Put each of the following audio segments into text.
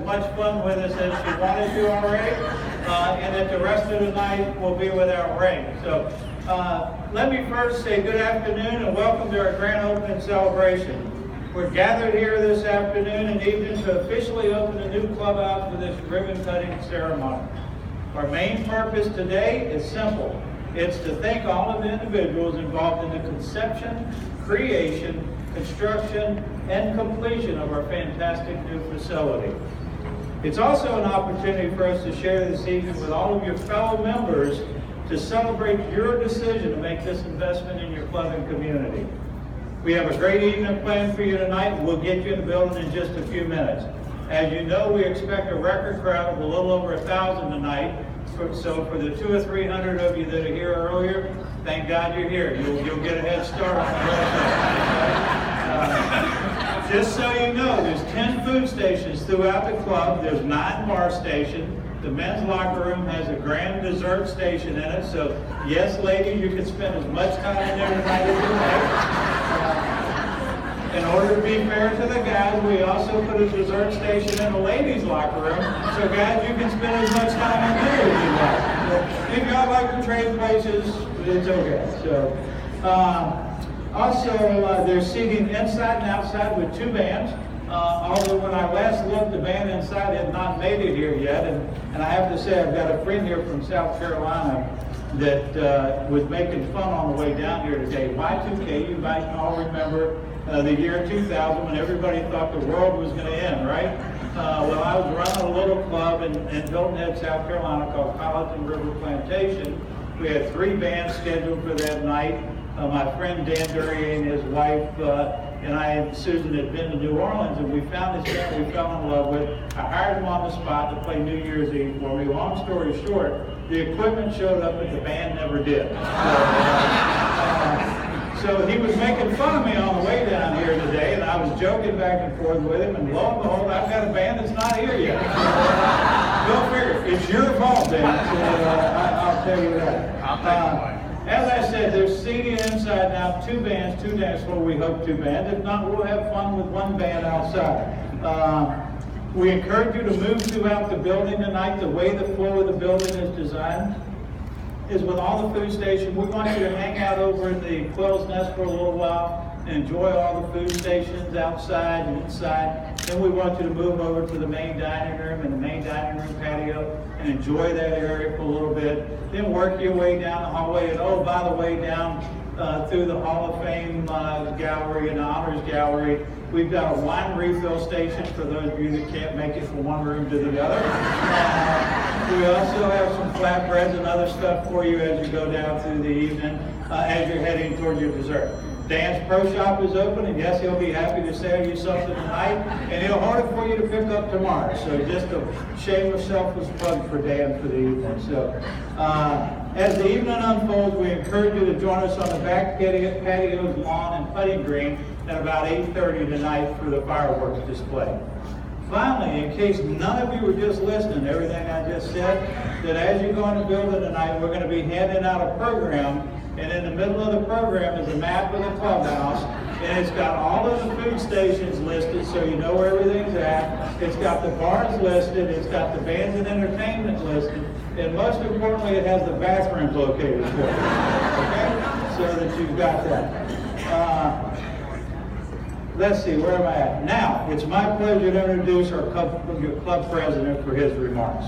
much fun with us as she wanted to already, and that the rest of the night will be without rain. So let me first say good afternoon and welcome to our grand opening celebration. We're gathered here this afternoon and evening to officially open the new clubhouse for this ribbon cutting ceremony. Our main purpose today is simple. It's to thank all of the individuals involved in the conception, creation, construction, and completion of our fantastic new facility. It's also an opportunity for us to share this evening with all of your fellow members to celebrate your decision to make this investment in your club and community. We have a great evening planned for you tonight. We'll get you in the building in just a few minutes. As you know, we expect a record crowd of a little over 1,000 tonight. So for the 200 or 300 of you that are here earlier, thank God you're here. You'll get a head start on the rest. Just so you know, there's 10 food stations throughout the club. There's 9 bar stations. The men's locker room has a grand dessert station in it. So yes, ladies, you can spend as much time in there tonight as you like. In order to be fair to the guys, we also put a dessert station in the ladies' locker room. So guys, you can spend as much time in there as you like. If y'all like to trade places, it's okay. So also, there's seating inside and outside with 2 bands. Although when I last looked, the band inside had not made it here yet. And I have to say, I've got a friend here from South Carolina that was making fun on the way down here today. Y2K, you might all remember the year 2000 when everybody thought the world was going to end, right? Well, I was running a little club in Hilton Head, South Carolina called Colleton River Plantation. We had 3 bands scheduled for that night. My friend Dan Duryea and his wife and I and Susan had been to New Orleans, and we found this band we fell in love with. I hired him on the spot to play New Year's Eve for me. Long story short, the equipment showed up, but the band never did. So he was making fun of me on the way down here today, and I was joking back and forth with him, and lo and behold, I've got a band that's not here yet. Go figure. It's your fault, Dan. I'll tell you that. I'll take it. As I said, there's seating inside now, 2 bands, 2 dance floors. We hope 2 bands. If not, we'll have fun with 1 band outside. We encourage you to move throughout the building tonight. The way the flow of the building is designed is with all the food stations. We want you to hang out over in the Quail's Nest for a little while and enjoy all the food stations outside and inside. Then we want you to move over to the main dining room and the main dining room patio and enjoy that area for a little bit. Then work your way down the hallway. And oh, by the way, down through the Hall of Fame gallery and the Honors Gallery, we've got a wine refill station for those of you that can't make it from one room to the other. We also have some flatbreads and other stuff for you as you go down through the evening as you're heading toward your dessert. Dan's Pro Shop is open, and yes, he'll be happy to sell you something tonight, and he'll order for you to pick up tomorrow. So just a shameless, selfless plug for Dan for the evening. So as the evening unfolds, we encourage you to join us on the back patios, lawn, and putting green at about 8:30 tonight for the fireworks display. Finally, in case none of you were just listening to everything I just said, that as you go in the building tonight, we're going to be handing out a program. And in the middle of the program is a map of the clubhouse, and it's got all of the food stations listed so you know where everything's at. It's got the bars listed, it's got the bands and entertainment listed, and most importantly, it has the bathrooms located for you, okay? So that you've got that. Let's see, where am I at? Now, it's my pleasure to introduce our club president for his remarks.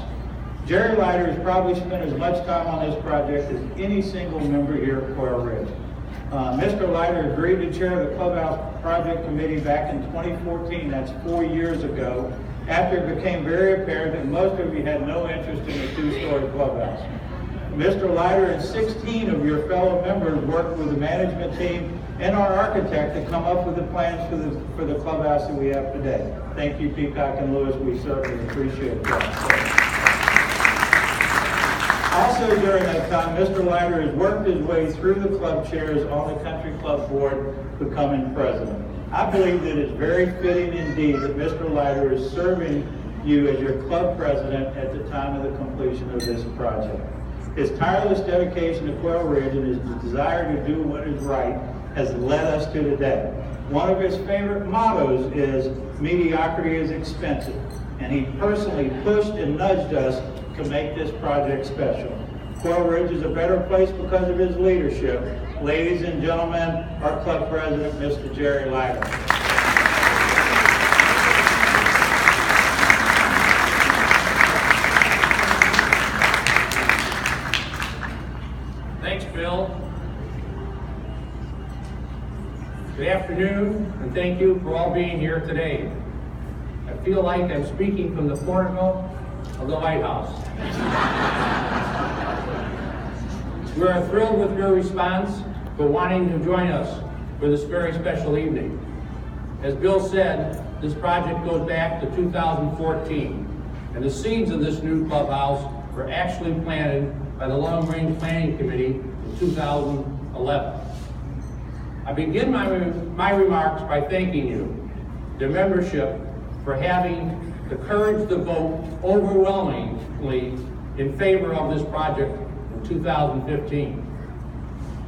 Jerry Leiter has probably spent as much time on this project as any single member here at Quail Ridge. Mr. Leiter agreed to chair the Clubhouse Project Committee back in 2014, that's 4 years ago, after it became very apparent that most of you had no interest in a 2-story clubhouse. Mr. Leiter and 16 of your fellow members worked with the management team and our architect to come up with the plans for the clubhouse that we have today. Thank you, Peacock and Lewis. We certainly appreciate that. Also during that time, Mr. Leiter has worked his way through the club chairs on the country club board, becoming president. I believe that it's very fitting indeed that Mr. Leiter is serving you as your club president at the time of the completion of this project. His tireless dedication to Quail Ridge and his desire to do what is right has led us to today. One of his favorite mottos is, mediocrity is expensive. and he personally pushed and nudged us to make this project special. Quail Ridge is a better place because of his leadership. Ladies and gentlemen, our club president, Mr. Jerry Lager. Thanks, Bill. Good afternoon, and thank you for all being here today. I feel like I'm speaking from the portico of the White House. We are thrilled with your response for wanting to join us for this very special evening. As Bill said, this project goes back to 2014, and the seeds of this new clubhouse were actually planted by the Long Range Planning Committee in 2011. I begin my remarks by thanking you, the membership, for having the courage to vote overwhelmingly in favor of this project in 2015.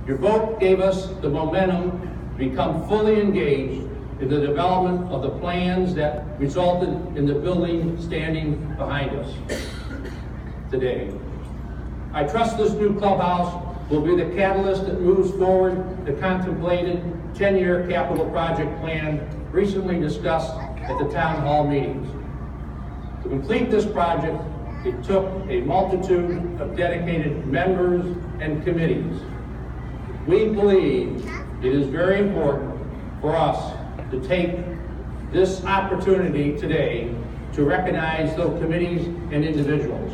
Your vote gave us the momentum to become fully engaged in the development of the plans that resulted in the building standing behind us today. I trust this new clubhouse will be the catalyst that moves forward the contemplated 10-year capital project plan recently discussed at the town hall meetings. To complete this project, it took a multitude of dedicated members and committees. We believe it is very important for us to take this opportunity today to recognize those committees and individuals.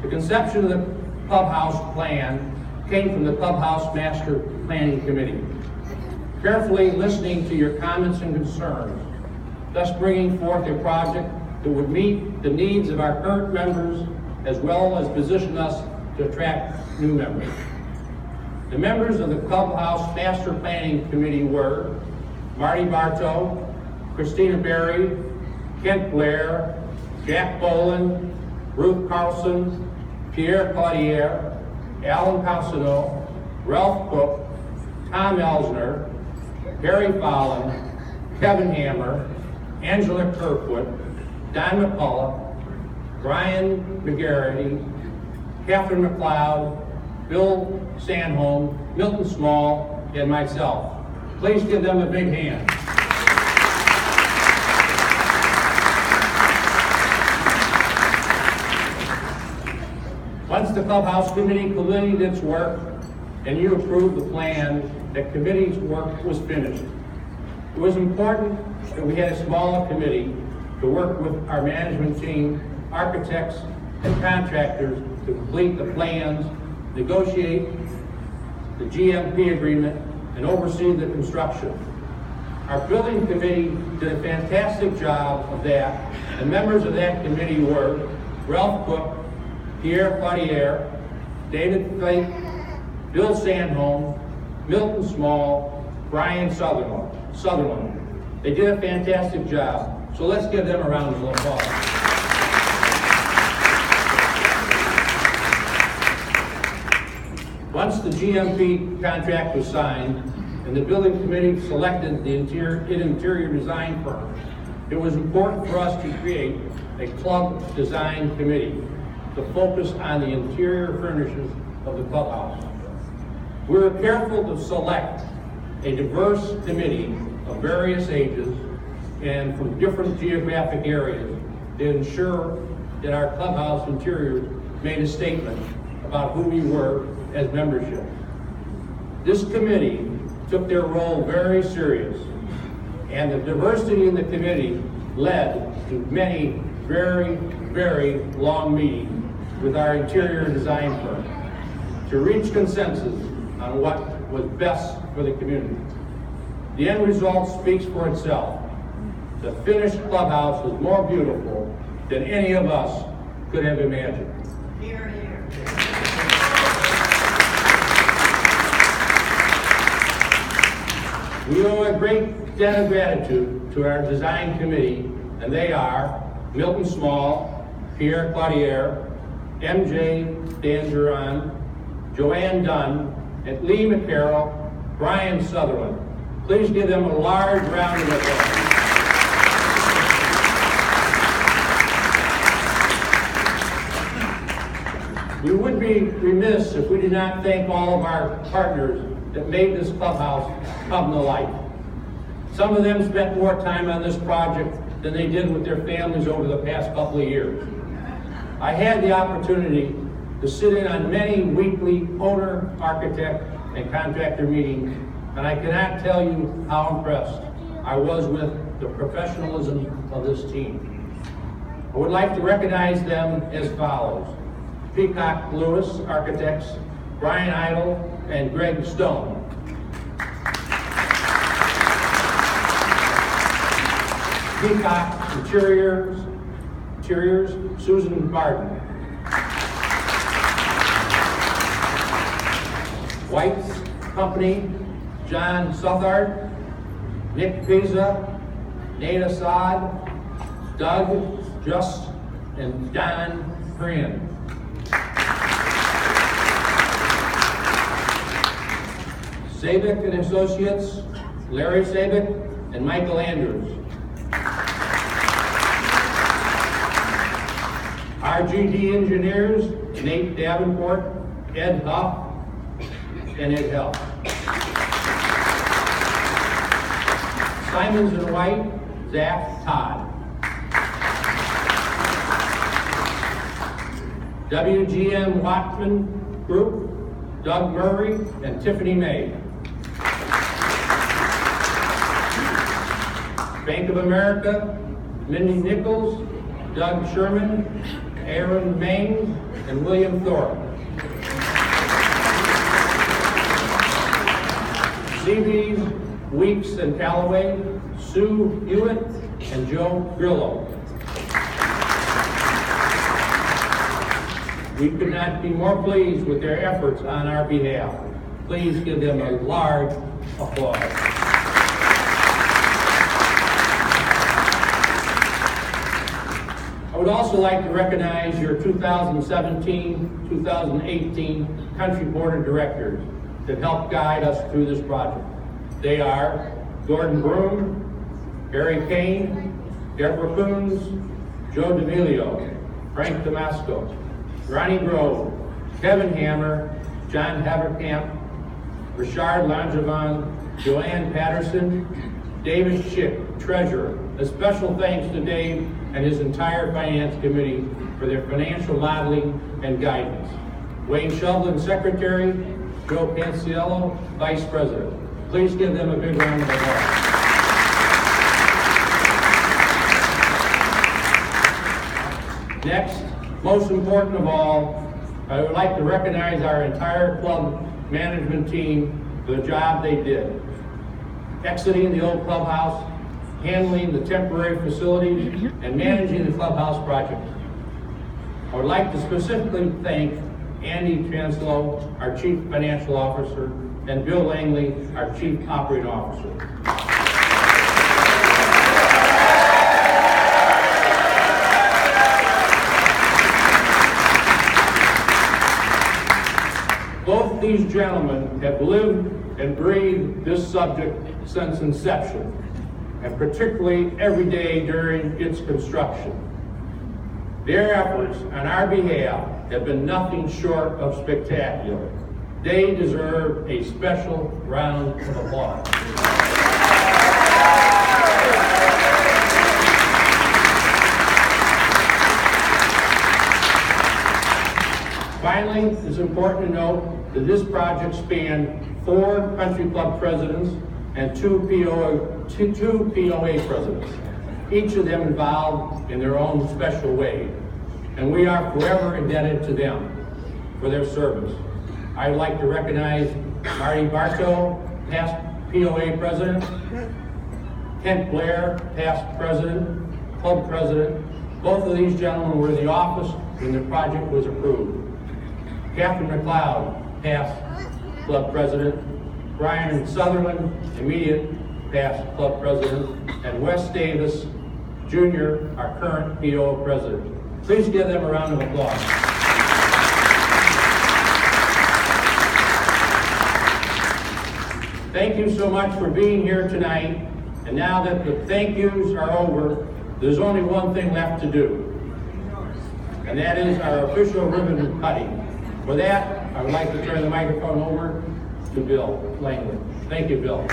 The conception of the Clubhouse plan came from the Clubhouse Master Planning Committee, carefully listening to your comments and concerns, thus bringing forth a project that would meet the needs of our current members as well as position us to attract new members. The members of the Clubhouse Master Planning Committee were Marty Bartow, Christina Berry, Kent Blair, Jack Boland, Ruth Carlson, Pierre Claudier, Alan Cousino, Ralph Cook, Tom Elsner, Harry Fallon, Kevin Hammer, Angela Kirkwood, Don McCullough, Brian McGarity, Catherine McLeod, Bill Sandholm, Milton Small, and myself. Please give them a big hand. Once the Clubhouse Committee completed its work and you approved the plan, the committee's work was finished. It was important that we had a smaller committee to work with our management team, architects, and contractors to complete the plans, negotiate the GMP agreement, and oversee the construction. Our building committee did a fantastic job of that, and members of that committee were Ralph Cook, Pierre Claudier, David Flake, Bill Sandholm, Milton Small, Brian Sutherland. They did a fantastic job, so let's give them a round of applause. Once the GMP contract was signed and the building committee selected the interior design firm, it was important for us to create a club design committee to focus on the interior furnishings of the clubhouse. We were careful to select a diverse committee of various ages and from different geographic areas to ensure that our clubhouse interiors made a statement about who we were as membership. This committee took their role very serious, and the diversity in the committee led to many very, very long meetings with our interior design firm to reach consensus on what was best for the community. The end result speaks for itself. The finished clubhouse is more beautiful than any of us could have imagined. Here, here. We owe a great debt of gratitude to our design committee, and they are Milton Small, Pierre Claudier, MJ Dangeron, Joanne Dunn, and Lee McCarroll, Brian Sutherland. Please give them a large round of applause. We would be remiss if we did not thank all of our partners that made this clubhouse come to life. Some of them spent more time on this project than they did with their families over the past couple of years. I had the opportunity to sit in on many weekly owner, architect, and contractor meetings, and I cannot tell you how impressed I was with the professionalism of this team. I would like to recognize them as follows: Peacock Lewis Architects, Brian Idle, and Greg Stone. Peacock Interiors, Susan Barton. White's Company, John Southard, Nick Pisa, Nate Assad, Doug Just, and Don Korean. Sabick and Associates, Larry Sabick and Michael Andrews. RGD Engineers, Nate Davenport, Ed Huff, and Ed Hell. Simons and White, Zach Todd. WGM Watchman Group, Doug Murray and Tiffany May. Bank of America, Mindy Nichols, Doug Sherman, Aaron Maines, and William Thorpe. CB's, Weeks and Callaway, Sue Hewitt, and Joe Grillo. We could not be more pleased with their efforts on our behalf. Please give them a large applause. I would also like to recognize your 2017-2018 Country Board of Directors that helped guide us through this project. They are Gordon Broom, Barry Kane, Deborah Coons, Joe DeMilio, Frank Damasco, Ronnie Grove, Kevin Hammer, John Haverkamp, Richard Langevin, Joanne Patterson, David Schick, Treasurer. A special thanks to Dave and his entire Finance Committee for their financial modeling and guidance. Wayne Shovlin, Secretary, Joe Panciello, Vice President. Please give them a big round of applause. Next, most important of all, I would like to recognize our entire club management team for the job they did. Exiting the old clubhouse, handling the temporary facilities, and managing the clubhouse project. I would like to specifically thank Andy Translow, our Chief Financial Officer, and Bill Langley, our Chief Operating Officer. Both these gentlemen have lived and breathed this subject since inception, and particularly every day during its construction. Their efforts on our behalf have been nothing short of spectacular. They deserve a special round of applause. Finally, it's important to note that this project spanned 4 country club presidents and 2 POA presidents, each of them involved in their own special way. And we are forever indebted to them for their service. I'd like to recognize Marty Bartow, past POA president, Kent Blair, past president, club president. Both of these gentlemen were in the office when the project was approved. Catherine McLeod, past club president, Brian Sutherland, immediate past club president, and Wes Davis, Jr., our current PO president. Please give them a round of applause. Thank you so much for being here tonight. And now that the thank yous are over, there's only one thing left to do. and that is our official ribbon cutting. For that, I would like to turn the microphone over to Bill Langley. Thank you, Bill.